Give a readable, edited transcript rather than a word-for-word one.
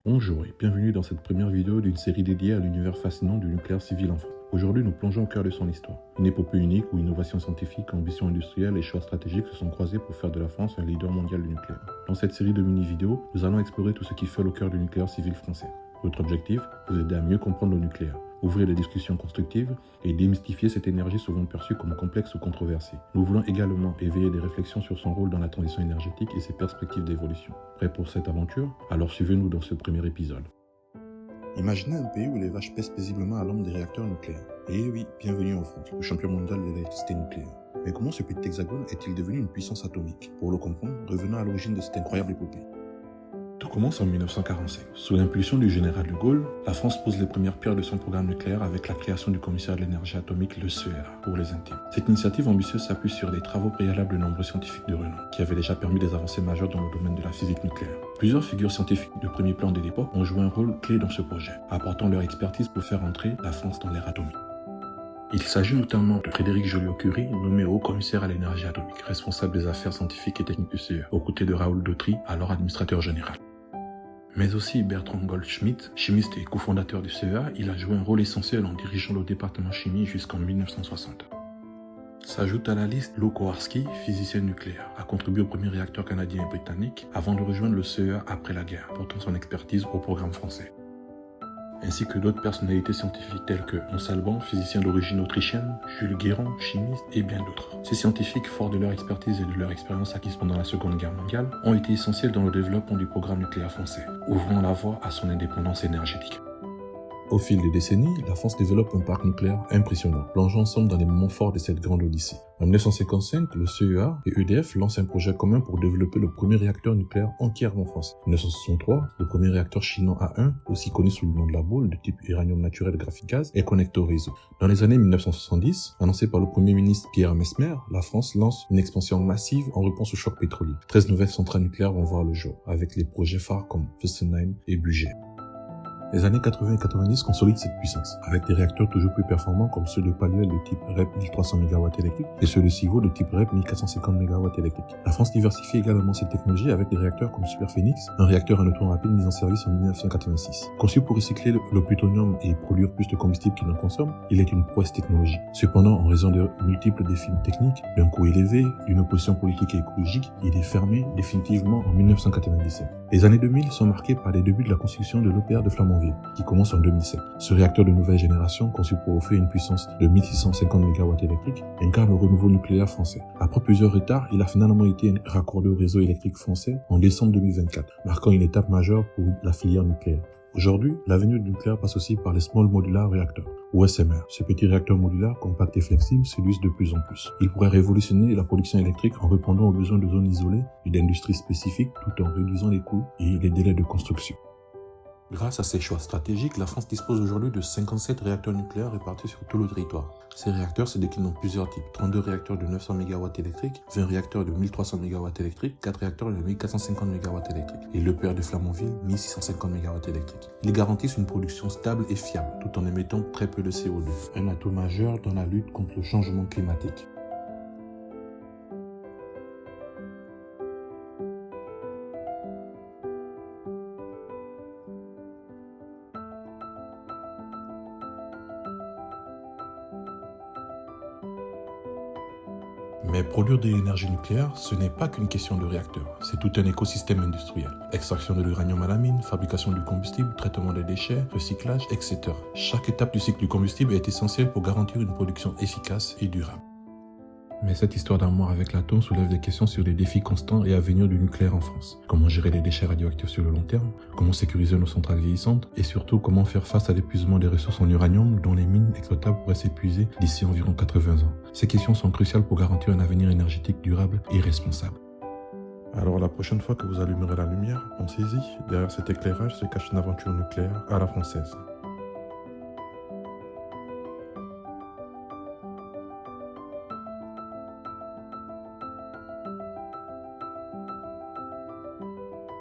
Bonjour et bienvenue dans cette première vidéo d'une série dédiée à l'univers fascinant du nucléaire civil en France. Aujourd'hui, nous plongeons au cœur de son histoire. Une épopée unique où innovation scientifique, ambition industrielle et choix stratégiques se sont croisés pour faire de la France un leader mondial du nucléaire. Dans cette série de mini-vidéos, nous allons explorer tout ce qui fait le cœur du nucléaire civil français. Notre objectif, vous aider à mieux comprendre le nucléaire, ouvrir des discussions constructives et démystifier cette énergie souvent perçue comme complexe ou controversée. Nous voulons également éveiller des réflexions sur son rôle dans la transition énergétique et ses perspectives d'évolution. Prêt pour cette aventure? Alors suivez-nous dans ce premier épisode. Imaginez un pays où les vaches pèsent paisiblement à l'ombre des réacteurs nucléaires. Et oui, bienvenue en France, le champion mondial de l'électricité nucléaire. Mais comment ce petit hexagone est-il devenu une puissance atomique? Pour le comprendre, revenons à l'origine de cette incroyable épopée. Tout commence en 1945. Sous l'impulsion du général de Gaulle, la France pose les premières pierres de son programme nucléaire avec la création du commissaire de l'énergie atomique, le CEA, pour les intimes. Cette initiative ambitieuse s'appuie sur des travaux préalables de nombreux scientifiques de renom, qui avaient déjà permis des avancées majeures dans le domaine de la physique nucléaire. Plusieurs figures scientifiques de premier plan de l'époque ont joué un rôle clé dans ce projet, apportant leur expertise pour faire entrer la France dans l'ère atomique. Il s'agit notamment de Frédéric Joliot-Curie, nommé haut commissaire à l'énergie atomique, responsable des affaires scientifiques et techniques du CEA, aux côtés de Raoul Dautry, alors administrateur général. Mais aussi Bertrand Goldschmidt, chimiste et cofondateur du CEA, il a joué un rôle essentiel en dirigeant le département chimie jusqu'en 1960. S'ajoute à la liste Lou Kowarski, physicien nucléaire, a contribué au premier réacteur canadien et britannique avant de rejoindre le CEA après la guerre, portant son expertise au programme français. Ainsi que d'autres personnalités scientifiques telles que Hans Alban, physicien d'origine autrichienne, Jules Guéron, chimiste et bien d'autres. Ces scientifiques, forts de leur expertise et de leur expérience acquise pendant la Seconde Guerre mondiale, ont été essentiels dans le développement du programme nucléaire français, ouvrant la voie à son indépendance énergétique. Au fil des décennies, la France développe un parc nucléaire impressionnant, plongeant ensemble dans les moments forts de cette grande odyssée. En 1955, le CEA et EDF lancent un projet commun pour développer le premier réacteur nucléaire entièrement français. En 1963, le premier réacteur chinois A1, aussi connu sous le nom de la boule, de type uranium naturel graphite-gaz, est connecté au réseau. Dans les années 1970, annoncé par le Premier ministre Pierre Messmer, la France lance une expansion massive en réponse au choc pétrolier. 13 nouvelles centrales nucléaires vont voir le jour, avec les projets phares comme Fessenheim et Bugey. Les années 80 et 90 consolident cette puissance, avec des réacteurs toujours plus performants comme ceux de Palluel de type REP 1300 MW électriques et ceux de Civaux de type REP 1450 MW électriques. La France diversifie également ses technologies avec des réacteurs comme Super Phoenix, un réacteur à neutrons rapides mis en service en 1986. Conçu pour recycler le plutonium et produire plus de combustible qu'il n'en consomme, il est une prouesse technologique. Cependant, en raison de multiples défis techniques, d'un coût élevé, d'une opposition politique et écologique, il est fermé définitivement en 1997. Les années 2000 sont marquées par les débuts de la construction de l'EPR de Flamanville, qui commence en 2007. Ce réacteur de nouvelle génération, conçu pour offrir une puissance de 1650 MW électriques, incarne le renouveau nucléaire français. Après plusieurs retards, il a finalement été raccordé au réseau électrique français en décembre 2024, marquant une étape majeure pour la filière nucléaire. Aujourd'hui, l'avenir du nucléaire passe aussi par les Small Modular Reactors, ou SMR. Ce petit réacteur modulaire, compact et flexible, s'illustre de plus en plus. Il pourrait révolutionner la production électrique en répondant aux besoins de zones isolées et d'industries spécifiques tout en réduisant les coûts et les délais de construction. Grâce à ces choix stratégiques, la France dispose aujourd'hui de 57 réacteurs nucléaires répartis sur tout le territoire. Ces réacteurs se déclinent en plusieurs types. 32 réacteurs de 900 MW électriques, 20 réacteurs de 1300 MW électriques, 4 réacteurs de 1450 MW électriques et l'EPR de Flamanville, 1650 MW électriques. Ils garantissent une production stable et fiable, tout en émettant très peu de CO2. Un atout majeur dans la lutte contre le changement climatique. Mais produire de l'énergie nucléaire, ce n'est pas qu'une question de réacteur, c'est tout un écosystème industriel. Extraction de l'uranium à la mine, fabrication du combustible, traitement des déchets, recyclage, etc. Chaque étape du cycle du combustible est essentielle pour garantir une production efficace et durable. Mais cette histoire d'amour avec l'atome soulève des questions sur les défis constants et à venir du nucléaire en France. Comment gérer les déchets radioactifs sur le long terme? Comment sécuriser nos centrales vieillissantes? Et surtout, comment faire face à l'épuisement des ressources en uranium dont les mines exploitables pourraient s'épuiser d'ici environ 80 ans? Ces questions sont cruciales pour garantir un avenir énergétique durable et responsable. Alors la prochaine fois que vous allumerez la lumière, pensez-y, derrière cet éclairage se cache une aventure nucléaire à la française.